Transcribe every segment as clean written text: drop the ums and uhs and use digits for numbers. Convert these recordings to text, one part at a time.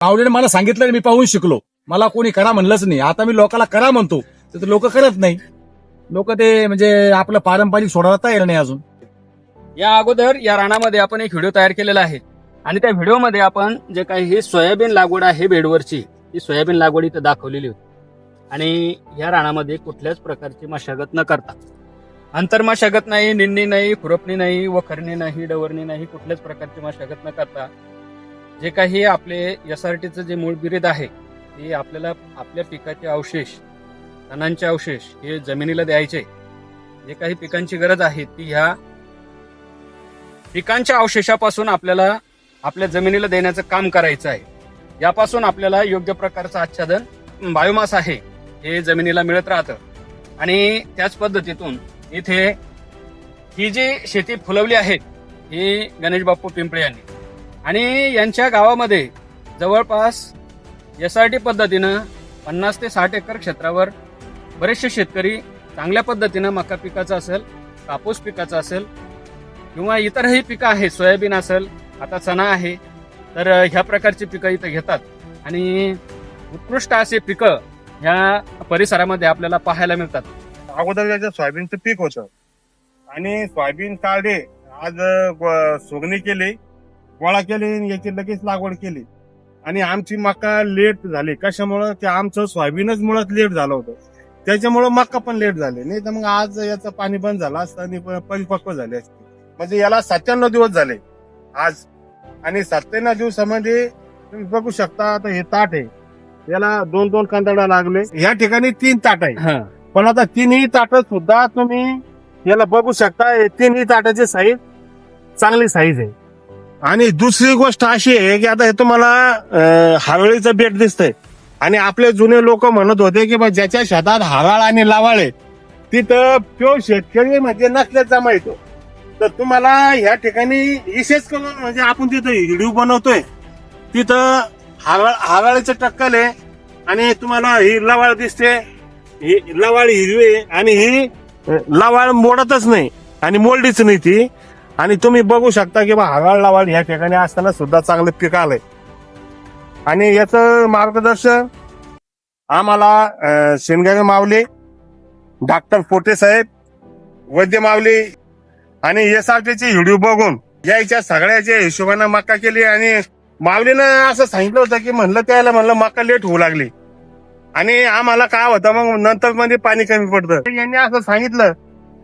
माऊलीने मला सांगितलं, मी पाहून शिकलो. मला कोणी करा म्हणलंच नाही. आता मी लोकांना करा म्हणतो तर लोक करत नाही. लोक ते म्हणजे आपलं पारंपरिक सोडायला तयार नाही अजून. या अगोदर या रानामध्ये आपण एक व्हिडिओ तयार केलेला आहे आणि त्या व्हिडिओमध्ये आपण जे काही ही सोयाबीन लागवड आहे बेडवरची, ही सोयाबीन लागवड इथं दाखवलेली होती. आणि या रानामध्ये कुठल्याच प्रकारची मशागत न करता, अंतर मशागत नाही, निंदणी नाही, खुरपणी नाही, वखरणी नाही, डवरणी नाही, कुठल्याच प्रकारची मशागत न करता जे काही आपले SRTचं जे मूळ बिरीद आहे ते आपल्याला आपल्या पिकाचे अवशेष, तणांचे अवशेष हे जमिनीला द्यायचे. जे काही पिकांची गरज आहे ती ह्या पिकांच्या अवशेषापासून आपल्याला आपल्या जमिनीला देण्याचं काम करायचं आहे. यापासून आपल्याला योग्य प्रकारचं आच्छादन, बायोमास आहे हे जमिनीला मिळत राहतं. आणि त्याच पद्धतीतून इथे ही जी शेती फुलवली आहे ही गणेश बाप्पू पिंपळे यांनी, आणि यांच्या गावामध्ये जवळपास SRT पद्धतीनं 50 ते 60 एकर क्षेत्रावर बरेचसे शेतकरी चांगल्या पद्धतीनं मका पिकाचं असेल, कापूस पिकाचं असेल किंवा इतरही पिकं आहेत, सोयाबीन असेल, आता चणा आहे, तर ह्या प्रकारची पिकं इथं घेतात. आणि उत्कृष्ट असे पिकं ह्या परिसरामध्ये आपल्याला पाहायला मिळतात. अगोदर त्याचं सोयाबीनचं पीक होतं आणि सोयाबीन काढले, आज सोगणी केली, गोळा केली, याची लगेच लागवड केली. आणि आमची मका लेट झाली. कशामुळं? की आमचं सोयाबीनच मुळात लेट झालं होतं, त्याच्यामुळं मका पण लेट झाली. नाही तर मग आज याचं पाणी बंद झालं असतं आणि परिपक्व झाले असते. म्हणजे याला 97 दिवस झाले आज. आणि 97 दिवसामध्ये तुम्ही बघू शकता, आता हे ताट आहे, याला 2-2 कांदडा लागले. या ठिकाणी 3 ताट आहे, पण आता 3ही ताट सुद्धा तुम्ही याला बघू शकता, 3ही ताटाची साईज चांगली साईज आहे. आणि दुसरी गोष्ट अशी आहे की आता हे तुम्हाला हावळीचं बेट दिसतंय. आणि आपले जुने लोक म्हणत होते की ज्याच्या शेतात हावाळ आणि लावाळे तिथं तो शेतकरी म्हणजे नसल्याचा माहितो. तर तुम्हाला या ठिकाणी विशेष करून म्हणजे आपण तिथं व्हिडिओ बनवतोय तिथं हावाळीचं टक्कल आहे. आणि तुम्हाला ही लवाळ दिसते, ही लवाळ हिरवी आहे आणि ही लवाळ मोडतच नाही आणि मोडलीच नाही ती. आणि तुम्ही बघू शकता की हावाळ लावाळ या ठिकाणी असताना सुद्धा चांगलं पीक आलंय. आणि याचं मार्गदर्शन आम्हाला शेनगावे माऊली, डॉक्टर पोटे साहेब, वैद्य माऊली आणि SRTचे व्हिडिओ बघून यायच्या सगळ्याच्या हिशोबानं मका केली. आणि माऊलीनं असं सांगितलं होतं की म्हणलं मका लेट होऊ लागली. आणि आम्हाला काय होतं मग नंतर मध्ये पाणी कमी पडतं. यांनी असं सांगितलं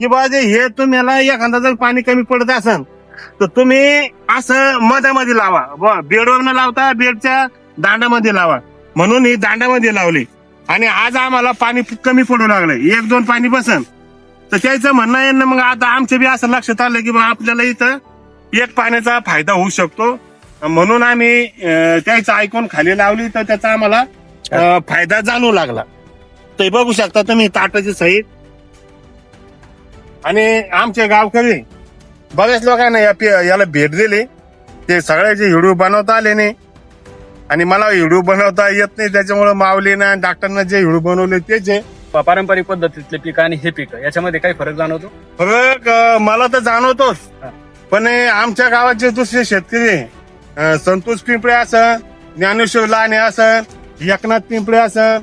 की बाजे हे तुम्हाला एखादा जर पाणी कमी पडत असेल तर तुम्ही असं मधामध्ये लावा, बेडवर न लावता बेडच्या दांडामध्ये लावा. म्हणून ही दांडामध्ये लावली. आणि आज आम्हाला पाणी कमी पडू लागलंय, 1-2 पाणी बसन. तर त्याचं म्हणणं आहे ना, मग आता आमच्या बी असं लक्षात आलं की आपल्याला इथं 1 पाण्याचा फायदा होऊ शकतो. म्हणून आम्ही त्याचं ऐकून खाली लावली, तर त्याचा आम्हाला फायदा जाणवू लागला. ते बघू शकता तुम्ही ताटाची सहित. आणि आमचे गावकरी बऱ्याच लोकांना याला भेट दिली. ते सगळ्याचे व्हिडिओ बनवता आले नाही आणि मला व्हिडिओ बनवता येत नाही, त्याच्यामुळे माऊलीनं डॉक्टरनं जे व्हिडिओ बनवले तेच आहे. पारंपरिक पद्धतीतले पिकं आणि हे पिकं याच्यामध्ये काही फरक जाणवतो? फरक मला तर जाणवतोच, पण आमच्या गावाचे दुसरे शेतकरी संतोष पिंपळे असं, ज्ञानेश्वर लाने असं, एकनाथ पिंपळे असं,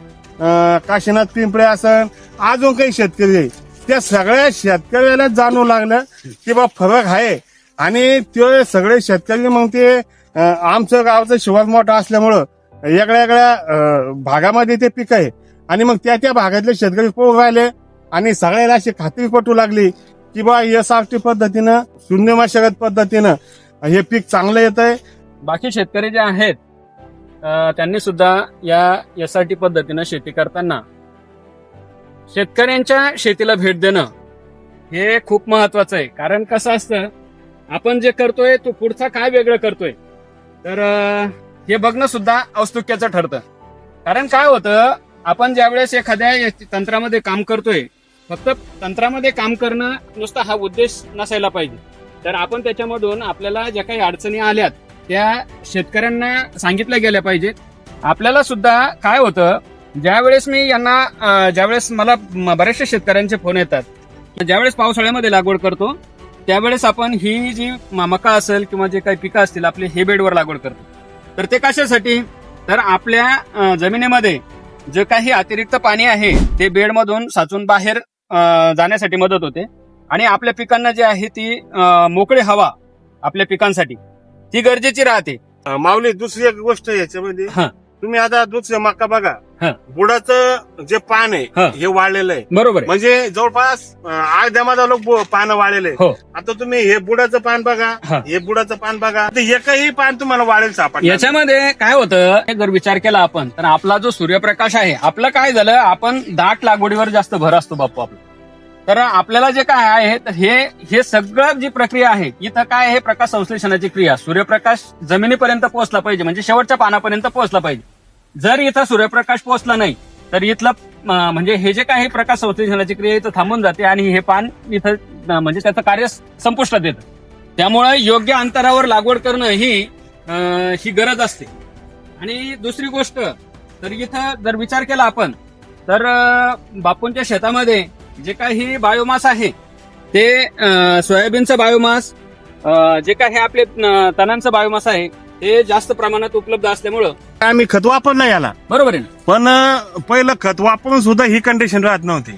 काशीनाथ पिंपळे असं, अजून काही शेतकरी आहे, त्या सगळ्या शेतकऱ्याला जाणवू लागलं की बा फरक आहे. आणि ते सगळे शेतकरी मग ते आमचं गावचं शिवार मोठा असल्यामुळं वेगळ्या भागामध्ये ते पीक आहे. आणि मग त्या भागातले शेतकरी पोहोच राहिले आणि सगळ्याला अशी खात्री पटू लागली की बा SRT पद्धतीनं, शून्य मशागत पद्धतीनं हे पीक चांगलं येत आहे. बाकी शेतकरी जे आहेत त्यांनी सुद्धा या SRT पद्धतीनं शेती करताना शेतकऱ्यांच्या शेतीला भेट देणं हे खूप महत्वाचं आहे. कारण कसं असतं, आपण जे करतोय तो पुढचा काय वेगळं करतोय, तर हे बघणं सुद्धा औत्सुक्याचं ठरतं. कारण काय होतं, आपण ज्यावेळेस एखाद्या तंत्रामध्ये काम करतोय, फक्त तंत्रामध्ये काम करणं नुसता हा उद्देश नसायला पाहिजे. तर आपण त्याच्यामधून आपल्याला ज्या काही अडचणी आल्यात त्या शेतकऱ्यांना सांगितल्या गेल्या पाहिजेत. आपल्याला सुद्धा काय होतं, ज्यावेळेस ज्यावेळेस मला बऱ्याचशा शेतकऱ्यांचे फोन येतात, ज्यावेळेस पावसाळ्यामध्ये लागवड करतो त्यावेळेस आपण ही जी मका असेल किंवा जे काही पिकं असतील आपले हे बेडवर लागवड करतो. तर ते कशासाठी, तर आपल्या जमिनीमध्ये जे काही अतिरिक्त पाणी आहे ते बेडमधून साचून बाहेर जाण्यासाठी मदत होते आणि आपल्या पिकांना जे आहे ती मोकळी हवा आपल्या पिकांसाठी ती गरजेची राहते. माऊली दुसरी एक गोष्ट याच्यामध्ये हा. तुम्ही आता दुसऱ्या मका बघा, हा. बुडाचं जे पान आहे हा. हे वाळलेलं आहे, बरोबर आहे. म्हणजे जवळपास अर्ध्या माझा लोक पानं वाळलेले आहे. हो. आता तुम्ही हे बुडाचं पान बघा, हा. हे बुडाचं पान बघा, तर एकही पान तुम्हाला वाळेल सापडणार. याच्यामध्ये काय होतं, जर विचार केला आपण तर आपला जो सूर्यप्रकाश आहे, आपलं काय झालं, आपण दाट लागवडीवर जास्त भर असतो बाप्पा आपला. तर आपल्याला जे काय आहे तर हे सगळं जी प्रक्रिया आहे इथं काय आहे, प्रकाश संश्लेषणाची क्रिया. सूर्यप्रकाश जमिनीपर्यंत पोहोचला पाहिजे, म्हणजे शेवटच्या पानापर्यंत पोहोचला पाहिजे. जर इथं सूर्यप्रकाश पोहोचला नाही तर इथलं म्हणजे हे जे काही प्रकाश संश्लेषणाची क्रिया इथं थांबून जाते आणि हे पान इथं म्हणजे त्याचं कार्य संपुष्टात येतं. त्यामुळे योग्य अंतरावर लागवड करणं ही गरज असते. आणि दुसरी गोष्ट तर इथं जर विचार केला आपण तर बापूंच्या शेतामध्ये जे काही बायोमास आहे ते सोयाबीनचं बायोमास, जे काही आपले तणांचं बायोमास आहे ते जास्त प्रमाणात उपलब्ध असल्यामुळं आम्ही खत वापरलं याला, बरोबर आहे ना. पण पहिलं खत वापरून सुद्धा ही कंडिशन राहत नव्हती.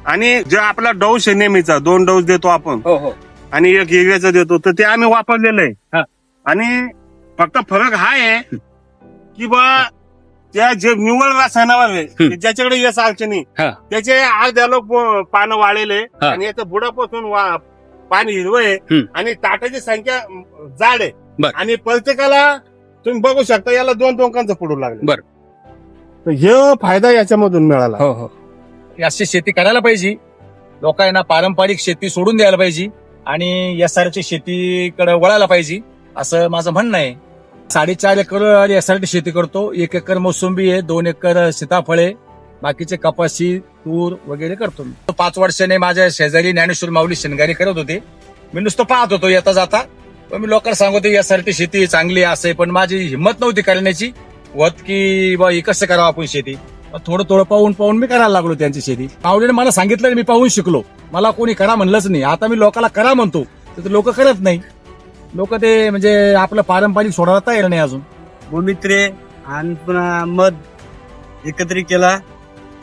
आणि जे आपला डोस आहे नेहमीचा, 2 डोस देतो आपण हो हो आणि एक युरियाचा देतो, तर ते आम्ही वापरलेलं हा. आहे. आणि फक्त फरक हा आहे की बा त्या जे निव्वळ रसायनावर आहे ज्याच्याकडे यश अडचणी हा. त्याचे अर्ध्या लोक पानं वाळलेले हा. आणि याचं बुडापासून पाणी हिरवं आहे आणि ताटाची संख्या जाड आहे. बर. आणि प्रत्येकाला तुम्ही बघू शकता याला 2 टोकांचं पडू लागलं. बर. तर हे फायदा याच्यामधून मिळाला. हो हो. अशी शेती करायला पाहिजे. लोकांना पारंपरिक शेती सोडून द्यायला पाहिजे आणि एसआरची शेतीकडे वळायला पाहिजे असं माझं म्हणणं आहे. 4.5 एकर एसआरटी शेती करतो. 1 एकर मोसंबी आहे, 2 एकर सीताफळे, बाकीचे कपाशी, तूर वगैरे करतो. 5 वर्षाने माझ्या शेजारी ज्ञानेश्वर माऊली शेनगारी करत होते. मी नुसतं पाहत होतो येता जाता. पण मी लोकांना सांगतो एसआरटी शेती चांगली असे, पण माझी हिंमत नव्हती करण्याची होत की बा हे कसं करावं आपण शेती. थोडं पाहून मी करायला लागलो त्यांची शेती. माऊलीने मला सांगितलं, मी पाहून शिकलो. मला कोणी करा म्हणलंच नाही. आता मी लोकांना करा म्हणतो तर लोक करत नाही. लोक ते म्हणजे आपलं पारंपरिक सोडायला तयार नाही अजून. गोमित्रे आणि पुन्हा मध एकत्रित केला,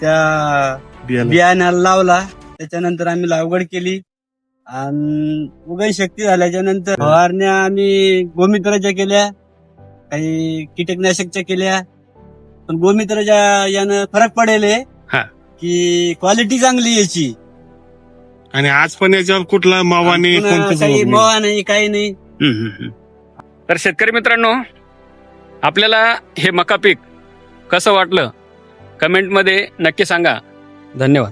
त्या बियाण्याला लावला, त्याच्यानंतर आम्ही लागवड केली आणि उगण शक्ती झाल्याच्या नंतर फवारण्या आम्ही गोमित्राच्या केल्या, काही कीटकनाशकच्या केल्या. पण गोमित्राच्या यानं फरक पडेल हा. की क्वालिटी चांगली याची आणि आज पण याच्यावर कुठला मावा नाही, पुन्हा कोणतंच काही रोग नाही. मोहा नाही, काही नाही. तर शेतकरी मित्रांनो, आपल्याला हे मका पीक कसं वाटलं कमेंटमध्ये नक्की सांगा. धन्यवाद.